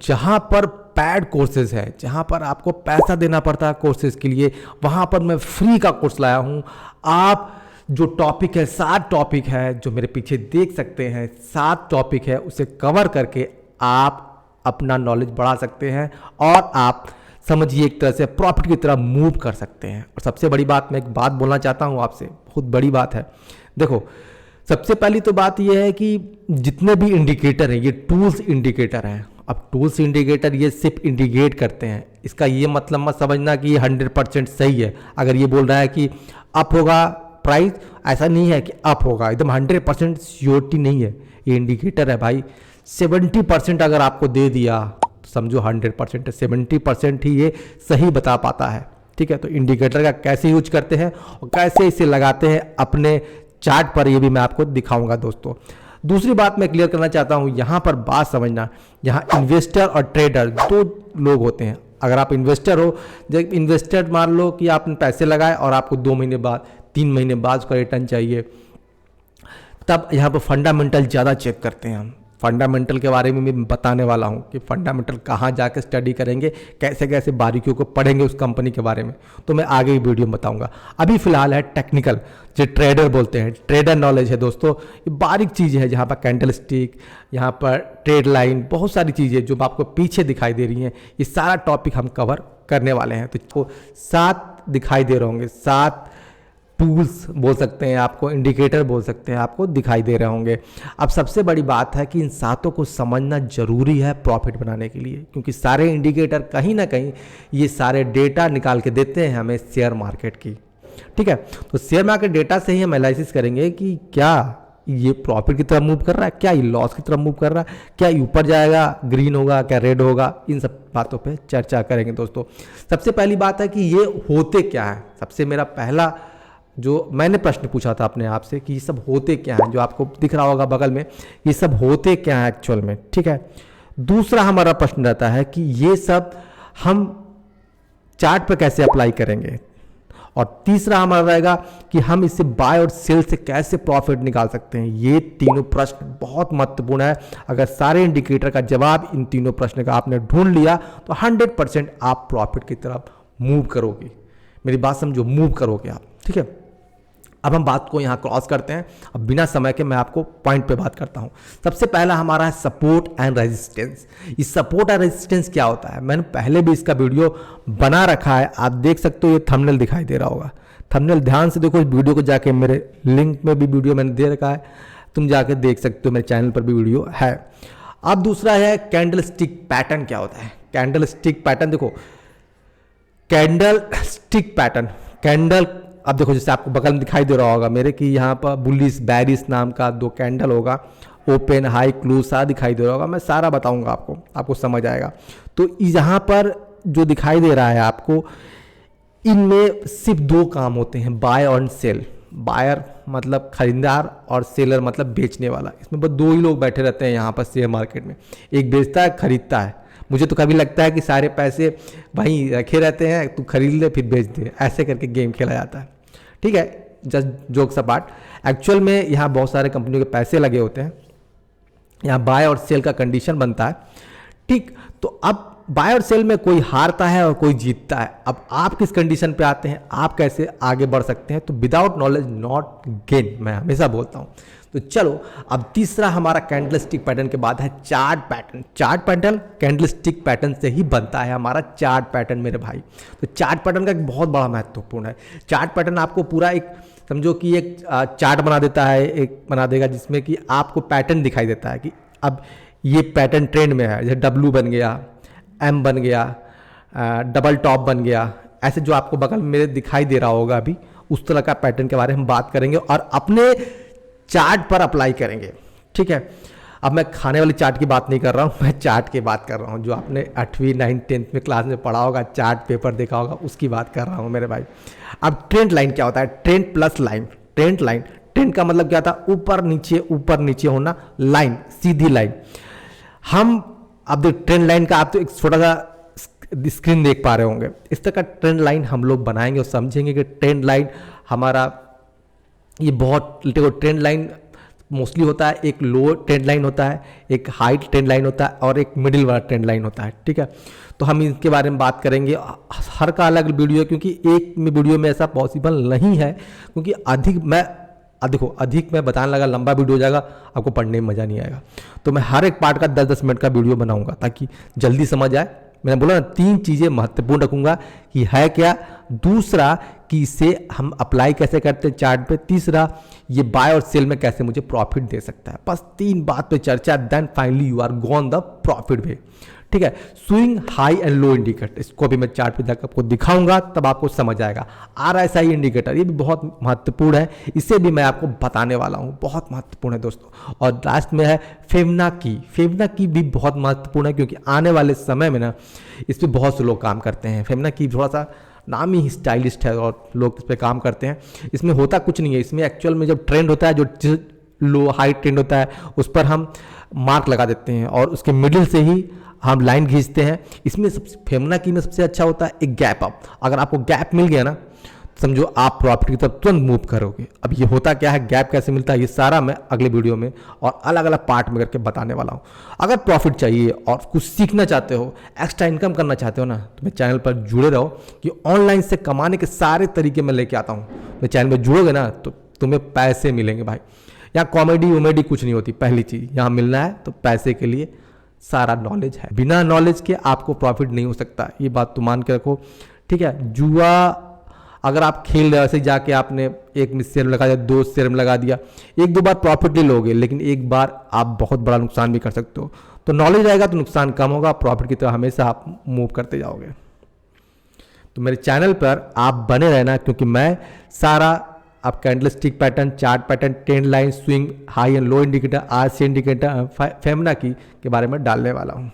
जहाँ पर pad courses है, जहाँ पर आपको पैसा देना पड़ता है कोर्सेज के लिए, वहाँ पर मैं फ्री का कोर्स लाया हूँ। आप जो टॉपिक है, 7 टॉपिक है जो मेरे पीछे देख सकते हैं, 7 टॉपिक है, उसे कवर करके आप अपना नॉलेज बढ़ा सकते हैं और आप समझिए एक तरह से प्रॉफिट की तरह मूव कर सकते हैं। और सबसे बड़ी बात, मैं एक बात बोलना चाहता हूँ आपसे, बहुत बड़ी बात है। देखो, सबसे पहली तो बात यह है कि जितने भी इंडिकेटर हैं ये टूल्स इंडिकेटर हैं। अब टूल्स इंडिकेटर ये सिर्फ इंडिकेट करते हैं, इसका ये मतलब मत समझना कि ये 100% सही है। अगर ये बोल रहा है कि अप होगा प्राइस, ऐसा नहीं है कि अप होगा, एकदम 100% श्योरिटी नहीं है। ये इंडिकेटर है भाई, 70% अगर आपको दे दिया तो समझो 100% है, 70% ही ये सही बता पाता है। ठीक है, तो इंडिकेटर का कैसे यूज करते हैं और कैसे इसे लगाते हैं अपने चार्ट पर, ये भी मैं आपको दिखाऊंगा दोस्तों। दूसरी बात मैं क्लियर करना चाहता हूं, यहां पर बात समझना, यहां इन्वेस्टर और ट्रेडर 2 लोग होते हैं। अगर आप इन्वेस्टर हो, जब इन्वेस्टर मान लो कि आपने पैसे लगाए और आपको 2 महीने बाद, 3 महीने बाद उसका रिटर्न चाहिए, तब यहाँ पर फंडामेंटल ज़्यादा चेक करते हैं हम। फंडामेंटल के बारे में मैं बताने वाला हूँ कि फंडामेंटल कहाँ जाकर स्टडी करेंगे, कैसे कैसे बारीकियों को पढ़ेंगे उस कंपनी के बारे में, तो मैं आगे की वीडियो में बताऊंगा। अभी फिलहाल है टेक्निकल, जो ट्रेडर बोलते हैं, ट्रेडर नॉलेज है दोस्तों। ये बारीक चीज़ है, जहाँ पर कैंडल स्टिक, यहाँ पर ट्रेड लाइन, बहुत सारी चीज़ें जो आपको पीछे दिखाई दे रही हैं, ये सारा टॉपिक हम कवर करने वाले हैं। तो 7 दिखाई दे रहे होंगे, 7 टूल्स बोल सकते हैं आपको, इंडिकेटर बोल सकते हैं, आपको दिखाई दे रहे होंगे। अब सबसे बड़ी बात है कि इन 7 को समझना जरूरी है प्रॉफिट बनाने के लिए, क्योंकि सारे इंडिकेटर कहीं ना कहीं ये सारे डेटा निकाल के देते हैं हमें शेयर मार्केट की। ठीक है, तो शेयर मार्केट डेटा से ही हम एनालिसिस करेंगे कि क्या ये प्रॉफिट की तरफ मूव कर रहा है, क्या ये लॉस की तरफ मूव कर रहा है, क्या ऊपर जाएगा, ग्रीन होगा, क्या रेड होगा, इन सब बातों पे चर्चा करेंगे दोस्तों। सबसे पहली बात है कि ये होते क्या है। सबसे मेरा पहला जो मैंने प्रश्न पूछा था अपने आप से कि ये सब होते क्या हैं, जो आपको दिख रहा होगा बगल में, ये सब होते क्या है एक्चुअल में। ठीक है, दूसरा हमारा प्रश्न रहता है कि ये सब हम चार्ट पर कैसे अप्लाई करेंगे, और तीसरा हमारा रहेगा कि हम इससे बाय और सेल से कैसे प्रॉफिट निकाल सकते हैं। ये तीनों प्रश्न बहुत महत्वपूर्ण है। अगर सारे इंडिकेटर का जवाब इन तीनों प्रश्न का आपने ढूंढ लिया तो 100% आप प्रॉफिट की तरफ मूव करोगे। मेरी बात समझो, मूव करोगे आप। ठीक है, अब हम बात को यहाँ क्रॉस करते हैं। अब बिना समय के मैं आपको पॉइंट पे बात करता हूँ। सबसे पहला हमारा है सपोर्ट एंड रेजिस्टेंस। इस सपोर्ट एंड रेजिस्टेंस क्या होता है, मैंने पहले भी इसका वीडियो बना रखा है, आप देख सकते हो। ये थंबनेल दिखाई दे रहा होगा, थंबनेल ध्यान से देखो। इस वीडियो को जाके मेरे लिंक में भी वीडियो मैंने दे रखा है, तुम जाके देख सकते हो, मेरे चैनल पर भी वीडियो है। अब दूसरा है कैंडल स्टिक पैटर्न। क्या होता है कैंडल स्टिक पैटर्न? देखो, कैंडल स्टिक पैटर्न, कैंडल, अब देखो जैसे आपको बगल में दिखाई दे रहा होगा मेरे कि यहाँ पर बुलिश बैरिश नाम का 2 कैंडल होगा, ओपन हाई क्लोज सारा दिखाई दे रहा होगा। मैं सारा बताऊंगा आपको समझ आएगा। तो यहाँ पर जो दिखाई दे रहा है आपको, इनमें सिर्फ 2 काम होते हैं, बाय और सेल। बायर मतलब खरीदार और सेलर मतलब बेचने वाला। इसमें बस 2 ही लोग बैठे रहते हैं यहाँ पर शेयर मार्केट में, एक बेचता है, खरीदता है। मुझे तो कभी लगता है कि सारे पैसे वहीं रखे रहते हैं, तू खरीद ले फिर बेच दे, ऐसे करके गेम खेला जाता है। ठीक है, जस्ट जोक्स अपार्ट, एक्चुअल में यहाँ बहुत सारे कंपनियों के पैसे लगे होते हैं, यहाँ बाय और सेल का कंडीशन बनता है। ठीक, तो अब बाय और सेल में कोई हारता है और कोई जीतता है। अब आप किस कंडीशन पे आते हैं, आप कैसे आगे बढ़ सकते हैं? तो विदाउट नॉलेज नॉट गेन, मैं हमेशा बोलता हूँ। तो चलो, अब तीसरा हमारा कैंडल स्टिक पैटर्न के बाद है chart pattern. Chart pattern candle stick pattern से ही बनता है हमारा चार्ट पैटर्न मेरे भाई। तो चार्ट पैटर्न का एक बहुत बड़ा महत्वपूर्ण है। चार्ट पैटर्न आपको पूरा एक समझो कि एक चार्ट बना देता है, एक बना देगा जिसमें कि आपको पैटर्न दिखाई देता है कि अब ये पैटर्न ट्रेंड में है। जैसे डब्लू बन गया, एम बन गया, डबल टॉप बन गया, ऐसे जो आपको बगल में मेरे दिखाई दे रहा होगा अभी, उस तरह का पैटर्न के बारे में हम बात करेंगे और अपने चार्ट पर अप्लाई करेंगे। ठीक है, अब मैं खाने वाली चार्ट की बात नहीं कर रहा हूँ, मैं चार्ट की बात कर रहा हूँ जो आपने 8वीं 9th 10th में क्लास में पढ़ा होगा, चार्ट पेपर देखा होगा, उसकी बात कर रहा हूँ मेरे भाई। अब ट्रेंड लाइन क्या होता है? Trend plus line. Trend line, trend का मतलब क्या था? ऊपर नीचे होना, लाइन, सीधी लाइन। हम अब देख ट्रेंड लाइन का आप तो एक छोटा सा स्क्रीन देख पा रहे होंगे, इस तरह का ट्रेंड लाइन हम लोग बनाएंगे और समझेंगे कि ट्रेंड लाइन हमारा ये बहुत, देखो ट्रेंड लाइन मोस्टली होता है, एक लो ट्रेंड लाइन होता है, एक हाई ट्रेंड लाइन होता है और एक मिडिल वाला ट्रेंड लाइन होता है, ठीक है। तो हम इनके बारे में बात करेंगे, हर का अलग वीडियो है, क्योंकि एक वीडियो में ऐसा पॉसिबल नहीं है, क्योंकि अधिक मैं बताने लगा लंबा वीडियो हो जाएगा, आपको पढ़ने में मज़ा नहीं आएगा। तो मैं हर एक पार्ट का 10-10 मिनट का वीडियो बनाऊंगा ताकि जल्दी समझ आए। मैंने बोला ना 3 चीज़ें महत्वपूर्ण रखूंगा कि है क्या, दूसरा कि इसे हम अप्लाई कैसे करते हैं चार्ट पे, तीसरा ये बाय और सेल में कैसे मुझे प्रॉफिट दे सकता है। बस 3 बात पे चर्चा, then finally you are gone the profit way, ठीक है। Swing high and low indicator, इसको भी मैं चार्ट पे जाकर आपको दिखाऊंगा, तब आपको समझ आएगा। RSI इंडिकेटर, ये भी बहुत महत्वपूर्ण है, इसे भी मैं आपको बताने वाला हूँ, बहुत महत्वपूर्ण है दोस्तों। और लास्ट में है फेमना की भी बहुत महत्वपूर्ण है, क्योंकि आने वाले समय में ना इस पर बहुत से लोग काम करते हैं। फेमना की थोड़ा सा नाम ही स्टाइलिस्ट है और लोग इस पर काम करते हैं। इसमें होता कुछ नहीं है, इसमें एक्चुअल में जब ट्रेंड होता है, जो लो हाई ट्रेंड होता है, उस पर हम मार्क लगा देते हैं और उसके मिडिल से ही हम लाइन खींचते हैं। इसमें फेमना की में सबसे अच्छा होता है एक गैप अप। अगर आपको गैप मिल गया ना, समझो आप प्रॉफिट की तरफ तुरंत मूव करोगे। अब ये होता क्या है, गैप कैसे मिलता है, ये सारा मैं अगले वीडियो में और अलग अलग पार्ट में करके बताने वाला हूँ। अगर प्रॉफिट चाहिए और कुछ सीखना चाहते हो, एक्स्ट्रा इनकम करना चाहते हो ना, तो मेरे चैनल पर जुड़े रहो कि ऑनलाइन से कमाने के सारे तरीके मैं लेके आता हूँ। मेरे चैनल में जुड़ोगे ना तो तुम्हें पैसे मिलेंगे भाई। यहाँ कॉमेडी वॉमेडी कुछ नहीं होती। पहली चीज़, यहाँ मिलना है तो पैसे के लिए सारा नॉलेज है, बिना नॉलेज के आपको प्रॉफिट नहीं हो सकता, ये बात तो मान के रखो, ठीक है। जुआ अगर आप खेल रहे हो, ऐसे जाके आपने एक में शेयर लगा दिया, 2 शेयर में लगा दिया, 1-2 बार प्रॉफिट ले लोगे, लेकिन एक बार आप बहुत बड़ा नुकसान भी कर सकते हो। तो नॉलेज आएगा तो नुकसान कम होगा, प्रॉफिट की तरफ हमेशा आप मूव करते जाओगे। तो मेरे चैनल पर आप बने रहना, क्योंकि मैं सारा आप candlestick pattern, chart pattern, trend line, swing, high and low indicator, RSI indicator, फेमना की के बारे में डालने वाला हूँ।